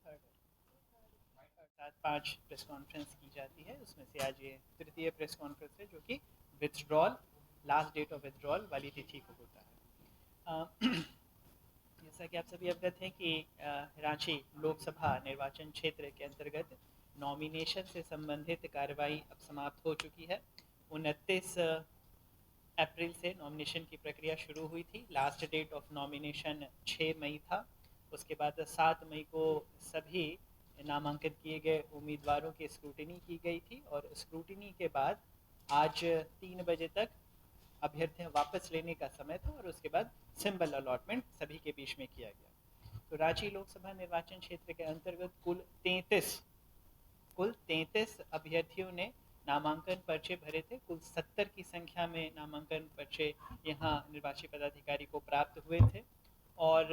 सात 5 press conference की जाती है, उसमें से आज ये तृतीय प्रेस कॉन्फ्रेंस है जो कि withdrawal, last date of withdrawal वाली तिथि को होता है। जैसा कि आप सभी अवगत हैं कि रांची लोकसभा निर्वाचन क्षेत्र के अंतर्गत नॉमिनेशन से संबंधित कार्रवाई अब समाप्त हो चुकी है। 29 अप्रैल से नॉमिनेशन की प्रक्रिया शुरू हुई थी। लास्ट डेट ऑफ नॉमिनेशन 6 मई था। उसके बाद 7 मई को सभी नामांकित किए गए उम्मीदवारों की स्क्रूटिनी की गई थी और स्क्रूटिनी के बाद आज 3 बजे तक अभ्यर्थियां वापस लेने का समय था और उसके बाद सिंबल अलॉटमेंट सभी के बीच में किया गया। तो रांची लोकसभा निर्वाचन क्षेत्र के अंतर्गत कुल 33 अभ्यर्थियों ने नामांकन पर्चे भरे थे। कुल 70 की संख्या में नामांकन पर्चे यहाँ निर्वाची पदाधिकारी को प्राप्त हुए थे और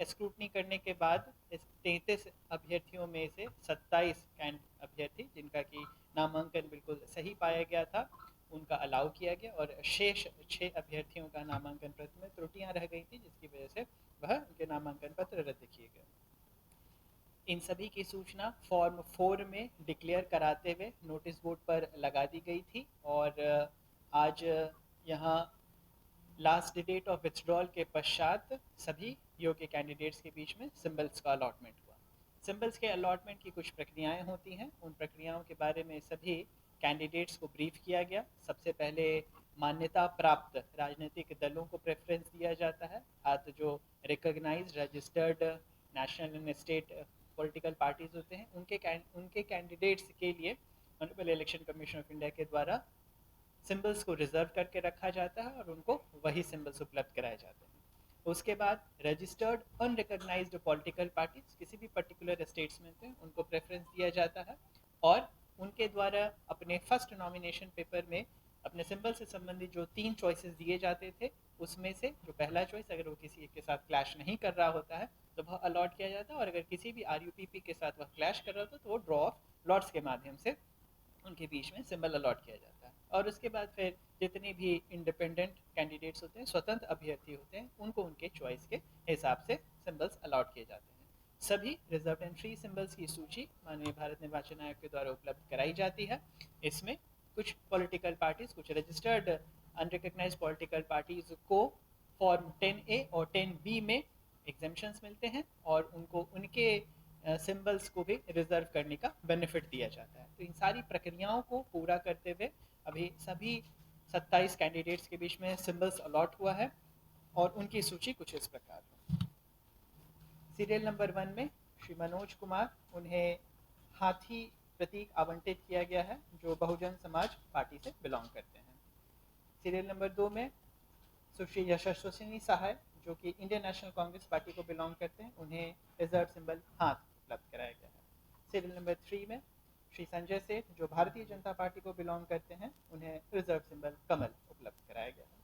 स्क्रूटनी करने के बाद इस 33 अभ्यर्थियों में से 27 अभ्यर्थी जिनका कि नामांकन बिल्कुल सही पाया गया था, उनका अलाउ किया गया और शेष 6 अभ्यर्थियों का नामांकन पत्र में त्रुटियां रह गई थी, जिसकी वजह से वह उनके नामांकन पत्र रद्द किए गए। इन सभी की सूचना फॉर्म 4 में डिक्लेयर कराते हुए नोटिस बोर्ड पर लगा दी गई थी और आज यहाँ लास्ट डेट ऑफ विथड्रॉल के पश्चात सभी योग्य कैंडिडेट्स के बीच में सिंबल्स का अलॉटमेंट हुआ। सिंबल्स के अलॉटमेंट की कुछ प्रक्रियाएं होती हैं, उन प्रक्रियाओं के बारे में सभी कैंडिडेट्स को ब्रीफ किया गया। सबसे पहले मान्यता प्राप्त राजनीतिक दलों को प्रेफरेंस दिया जाता है, अर्थात जो recognised registered national and state political parties होते हैं उनके कैंडिडेट्स के लिए honourable election commission of India के द्वारा सिंबल्स को रिजर्व करके रखा जाता है और उनको वही सिंबल्स उपलब्ध कराए जाते हैं। उसके बाद रजिस्टर्ड अनरिकॉग्नाइज्ड पॉलिटिकल पार्टीज किसी भी पर्टिकुलर स्टेट्स में थे उनको प्रेफरेंस दिया जाता है और उनके द्वारा अपने फर्स्ट नॉमिनेशन पेपर में अपने सिंबल से संबंधित जो 3 चॉइसेस दिए जाते थे उसमें से जो पहला चॉइस अगर वो किसी एक के साथ क्लैश नहीं कर रहा होता है तो वह अलॉट किया जाता है और अगर किसी भी RUPP के साथ वह क्लैश कर रहा होता है तो वो ड्रॉ ऑफ लॉट्स के माध्यम से उनके बीच में सिंबल अलॉट किया जाता है और उसके बाद फिर जितने भी इंडिपेंडेंट कैंडिडेट्स होते हैं, स्वतंत्र अभ्यर्थी होते हैं, उनको उनके चॉइस के हिसाब से सिंबल्स अलॉट किए जाते हैं। सभी रिजर्व एंड फ्री सिंबल्स की सूची माननीय भारत निर्वाचन आयोग के द्वारा उपलब्ध कराई जाती है। इसमें कुछ पॉलिटिकल पार्टीज, कुछ रजिस्टर्ड अनरिकग्नाइज पॉलिटिकल पार्टीज को फॉर्म 10A और 10B में एग्जेम्पशंस मिलते हैं और उनको उनके सिंबल्स को भी रिजर्व करने का बेनिफिट दिया जाता है। तो इन सारी प्रक्रियाओं को पूरा करते हुए अभी सभी 27 कैंडिडेट्स के बीच में सिंबल्स अलॉट हुआ है और उनकी सूची कुछ इस प्रकार है। सीरियल नंबर 1 में श्री मनोज कुमार, उन्हें हाथी प्रतीक आवंटित किया गया है जो बहुजन समाज पार्टी से बिलोंग करते हैं। सीरियल नंबर 2 में सुश्री यशस्विनी सहाय जो कि इंडियन नेशनल कांग्रेस पार्टी को बिलोंग करते हैं, उन्हें रिजर्व सिंबल हाथ उपलब्ध कराया गया है। सीरियल नंबर 3 में श्री संजय सेठ जो भारतीय जनता पार्टी को बिलोंग करते हैं, उन्हें रिजर्व सिंबल कमल उपलब्ध कराया गया है।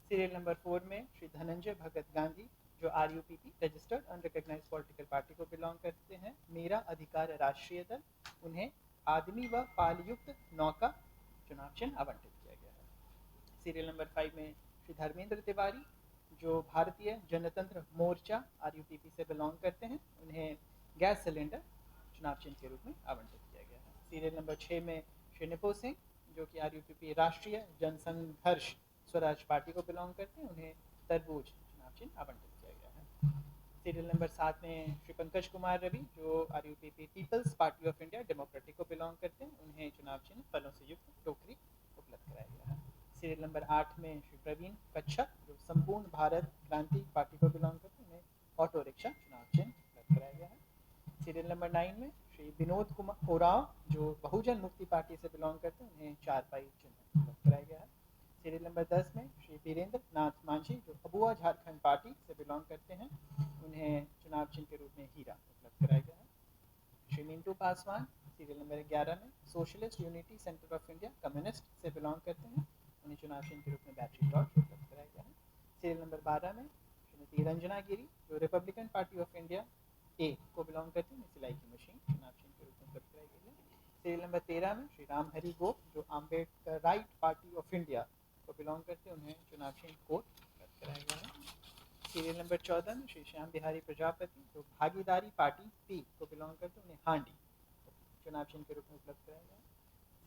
सीरियल नंबर 4 में श्री धनंजय भगत गांधी जो RUPP registered unrecognised political party को बिलोंग करते हैं, मेरा अधिकार राष्ट्रीय दल, उन्हें आदमी व पालयुक्त नौका चुनाव चिन्ह आवंटित किया गया है। सीरियल नंबर 5 में श्री धर्मेंद्र तिवारी जो भारतीय जनतंत्र मोर्चा RUPP से बिलोंग करते हैं, उन्हें गैस सिलेंडर चुनाव चिन्ह के रूप में आवंटित किया गया है। सीरियल नंबर 6 में श्री निपो सिंह जो कि RUPP राष्ट्रीय जनसंघर्ष स्वराज पार्टी को बिलोंग करते हैं, उन्हें तरबूज चुनाव चिन्ह आवंटित किया गया है। सीरियल नंबर 7 में श्री पंकज कुमार रवि जो RUPP people's party of India democratic को बिलोंग करते हैं, उन्हें चुनाव चिन्ह फलों से युक्त टोकरी उपलब्ध कराया गया है। सीरियल नंबर 8 में श्री प्रवीण कच्छप जो संपूर्ण भारत क्रांति पार्टी को बिलोंग करते हैं, उन्हें ऑटो रिक्शा चुनाव चिन्ह उपलब्ध कराया गया है। सीरियल नंबर 9 में श्री विनोद कुमार ओराव जो बहुजन मुक्ति पार्टी से बिलोंग करते हैं, उन्हें चारपाई चिन्ह उपलब्ध कराया गया है। सीरियल नंबर 10 में श्री वीरेंद्र नाथ मांझी जो अबुआ झारखंड पार्टी से बिलोंग करते हैं, उन्हें चुनाव चिन्ह के रूप में हीरा उपलब्ध कराया गया है। श्री मिंटू पासवान सीरियल नंबर 11 में socialist unity centre of India communist से बिलोंग करते हैं, उन्हें चुनाव चिन्ह के रूप में बैटरी टॉर्च उपलब्ध कराया गया है। सीरियल नंबर 12 में श्रीमती रंजना गिरी जो Republican party of India A को बिलोंग करते हैं, सिलाई की मशीन चुनाव चिन्ह के रूप में उपलब्ध कराई गई है। सीरियल नंबर 13 में श्री राम हरि गोप जो Ambedkar right party of India को बिलोंग करते हैं, उन्हें चुनाव चिन्ह कोट उपलब्ध कराया गया है। सीरियल नंबर 14 में श्री श्याम बिहारी प्रजापति जो भागीदारी पार्टी पी को बिलोंग करते हैं, उन्हें हांडी चुनाव चिन्ह के रूप में उपलब्ध कराया गया।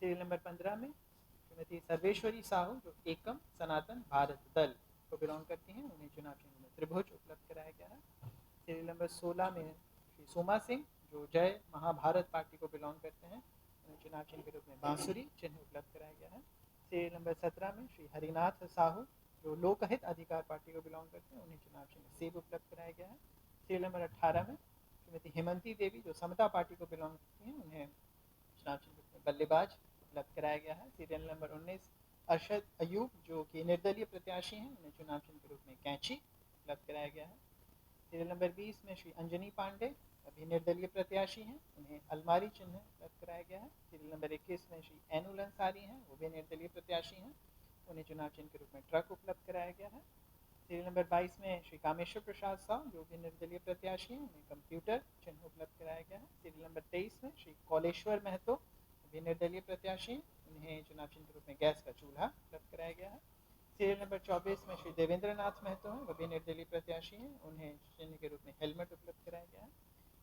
सीरियल नंबर 15 में श्रीमती सर्वेश्वरी साहू जो एकम सनातन भारत दल को बिलोंग करती हैं, उन्हें चुनाव चिन्ह में त्रिभुज उपलब्ध कराया गया है। सीरियल नंबर 16 में श्री सोमा सिंह जो जय महाभारत पार्टी को बिलोंग करते हैं, उन्हें चुनाव चिन्ह के रूप में बांसुरी चिन्ह उपलब्ध कराया गया है। सीरियल नंबर 17 में श्री हरिनाथ साहू जो लोकहित अधिकार पार्टी को बिलोंग करते हैं, उन्हें चुनाव चिन्ह सेब उपलब्ध कराया गया है। सीरियल नंबर 18 में श्रीमती हेमंती देवी जो समता पार्टी को बिलोंग करती हैं, उन्हें चुनाव चिन्ह में बल्लेबाज उपलब्ध कराया गया है। सीरियल नंबर 19 अरशद अयूब जो कि निर्दलीय प्रत्याशी हैं, उन्हें चुनाव चिन्ह के रूप में कैंची उपलब्ध कराया गया है। सीरियल नंबर 20 में श्री अंजनी पांडे अभी निर्दलीय प्रत्याशी हैं, उन्हें अलमारी चिन्ह उपलब्ध कराया गया है। सीरियल नंबर 21 में श्री एनुल अंसारी हैं, वो भी निर्दलीय प्रत्याशी हैं, उन्हें चुनाव चिन्ह के रूप में ट्रक उपलब्ध कराया गया है। सीरियल नंबर 22 में श्री कामेश्वर प्रसाद साहू जो भी निर्दलीय प्रत्याशी हैं, उन्हें कंप्यूटर चिन्ह उपलब्ध कराया गया है। सीरियल नंबर 23 में श्री कौलेश्वर महतो भी निर्दलीय प्रत्याशी हैं, उन्हें चुनाव चिन्ह के रूप में गैस का चूल्हा उपलब्ध कराया गया है। सीरियल नंबर 24 में श्री देवेंद्र नाथ महतो हैं, वो भी निर्दलीय प्रत्याशी हैं, उन्हें चिन्ह के रूप में हेलमेट उपलब्ध कराया गया है।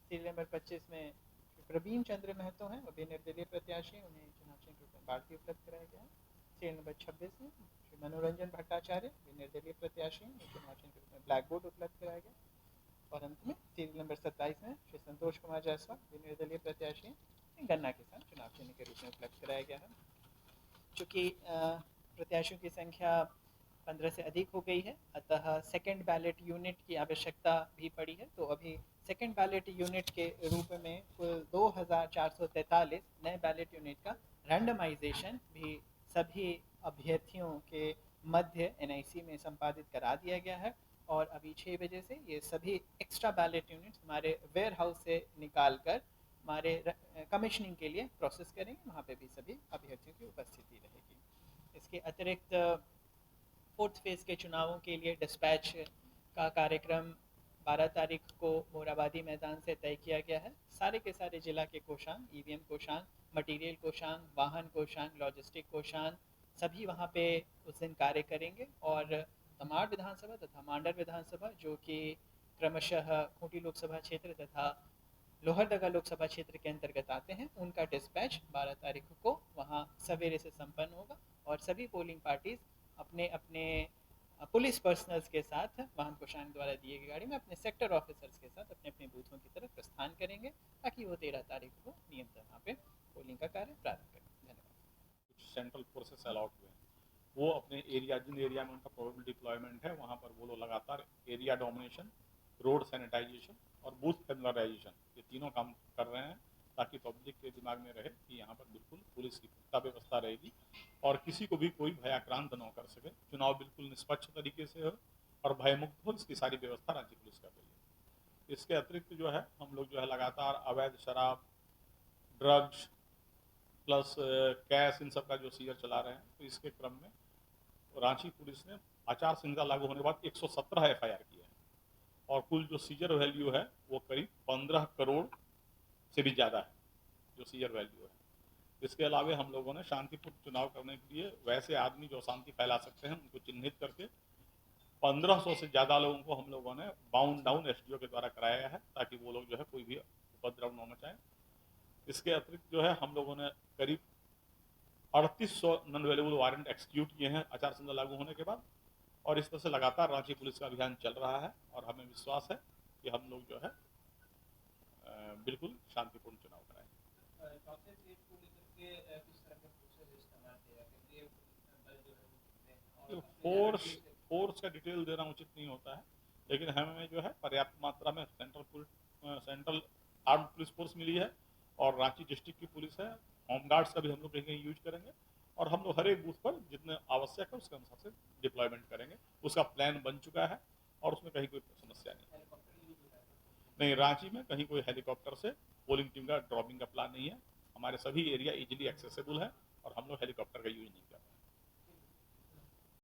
सीरियल नंबर 25 में श्री प्रवीण चंद्र महतो हैं, वो भी निर्दलीय प्रत्याशी, उन्हें चुनाव चिन्ह के रूप में बाल्टी उपलब्ध कराया गया है। सीरियल नंबर 26 में श्री मनोरंजन भट्टाचार्य भी निर्दलीय प्रत्याशी हैं, चुनाव चिन्ह के रूप में ब्लैक बोर्ड उपलब्ध कराया गया। और अंत में सीरियल नंबर 27 में श्री संतोष कुमार जायसवाल भी निर्दलीय प्रत्याशी हैं, गन्ना के साथ चुनाव चिन्ह के रूप में उपलब्ध कराया गया है। चूँकि प्रत्याशियों की संख्या 15 से अधिक हो गई है, अतः सेकंड बैलेट यूनिट की आवश्यकता भी पड़ी है। तो अभी सेकंड बैलेट यूनिट के रूप में कुल 2443 नए बैलेट यूनिट का रैंडमाइजेशन भी सभी अभ्यर्थियों के मध्य एनआईसी में संपादित करा दिया गया है। और अभी 6 बजे से ये सभी एक्स्ट्रा बैलेट यूनिट्स हमारे वेयर हाउस से निकाल कर हमारे कमिश्निंग के लिए प्रोसेस करेंगे, वहाँ पे भी सभी अभ्यर्थियों की उपस्थिति रहेगी। इसके अतिरिक्त 4th फेज़ के चुनावों के लिए डिस्पैच का कार्यक्रम 12 तारीख को मोराबादी मैदान से तय किया गया है। सारे के सारे जिला के कोषांग, ईवीएम कोषांग, मटीरियल कोषांग, वाहन कोषांग, लॉजिस्टिक कोषांग सभी वहाँ पे उस दिन कार्य करेंगे। और तमाड़ विधानसभा तथा मांडर विधानसभा जो कि क्रमशः खूंटी लोकसभा क्षेत्र तथा लोहरदगा लोकसभा क्षेत्र के अंतर्गत आते हैं, उनका डिस्पैच 12 तारीख को वहां सवेरे से संपन्न होगा। और सभी पोलिंग पार्टीज अपने अपने पुलिस पर्सनल्स के साथ वाहन कोषांग द्वारा दिए गई गाड़ी में अपने सेक्टर ऑफिसर्स के साथ अपने अपने बूथों की तरफ प्रस्थान करेंगे, ताकि वो 13 तारीख को नियंत्रण वहाँ पे पोलिंग का कार्य प्रारंभ करें। धन्यवाद। कुछ सेंट्रल फोर्सेस अलॉट हुए हैं, वो अपने एरिया, जिन एरिया में उनका प्रोबेबल डिप्लॉयमेंट है, वहाँ पर वो लोग लगातार एरिया डोमिनेशन, रोड सैनिटाइजेशन और बूथ फेमिलराइजेशन, ये तीनों काम कर रहे हैं, ताकि पब्लिक के दिमाग में रहे कि यहाँ पर बिल्कुल पुलिस की पुख्ता व्यवस्था रहेगी और किसी को भी कोई भयाक्रांत न कर सके, चुनाव बिल्कुल निष्पक्ष तरीके से हो और भयमुक्त हो, इसकी सारी व्यवस्था रांची पुलिस कर रही है। इसके अतिरिक्त जो है हम लोग जो है लगातार अवैध शराब, ड्रग्स प्लस कैश, इन सब का जो सीजर चला रहे हैं, तो इसके क्रम में रांची पुलिस ने आचार संहिता लागू होने के बाद 117 FIR किए हैं और कुल जो सीजर वैल्यू है वो करीब 15 करोड़ से भी ज़्यादा है जो सीजर वैल्यू है। इसके अलावा हम लोगों ने शांतिपूर्ण चुनाव करने के लिए वैसे आदमी जो शांति फैला सकते हैं उनको चिन्हित करके 1500 से ज़्यादा लोगों को हम लोगों ने बाउंड डाउन SDO के द्वारा कराया है, ताकि वो लोग जो है कोई भी उपद्रव न मचाएं। इसके अतिरिक्त जो है हम लोगों ने करीब 3800 नॉन अवेलेबल वारंट एक्सक्यूट किए हैं आचार संहिता लागू होने के बाद। और इस तरह से लगातार रांची पुलिस का अभियान चल रहा है और हमें विश्वास है कि हम लोग जो है बिल्कुल शांतिपूर्ण चुनाव कराएंगे। फोर्स का डिटेल देना उचित नहीं होता है, लेकिन हमें जो है पर्याप्त मात्रा में सेंट्रल आर्म्ड पुलिस फोर्स मिली है और रांची डिस्ट्रिक्ट की पुलिस है, होमगार्ड्स का भी हम लोग कहीं कहीं यूज करेंगे और हम लोग हर एक बूथ पर जितने आवश्यक है उसके अनुसार से डिप्लॉयमेंट करेंगे। उसका प्लान बन चुका है और उसमें कहीं कोई समस्या नहीं। रांची में कहीं कोई हेलीकॉप्टर से पोलिंग टीम का ड्रॉपिंग का प्लान नहीं है। हमारे सभी एरिया इजीली एक्सेसिबल है और हम लोग हेलीकॉप्टर का यूज नहीं करते।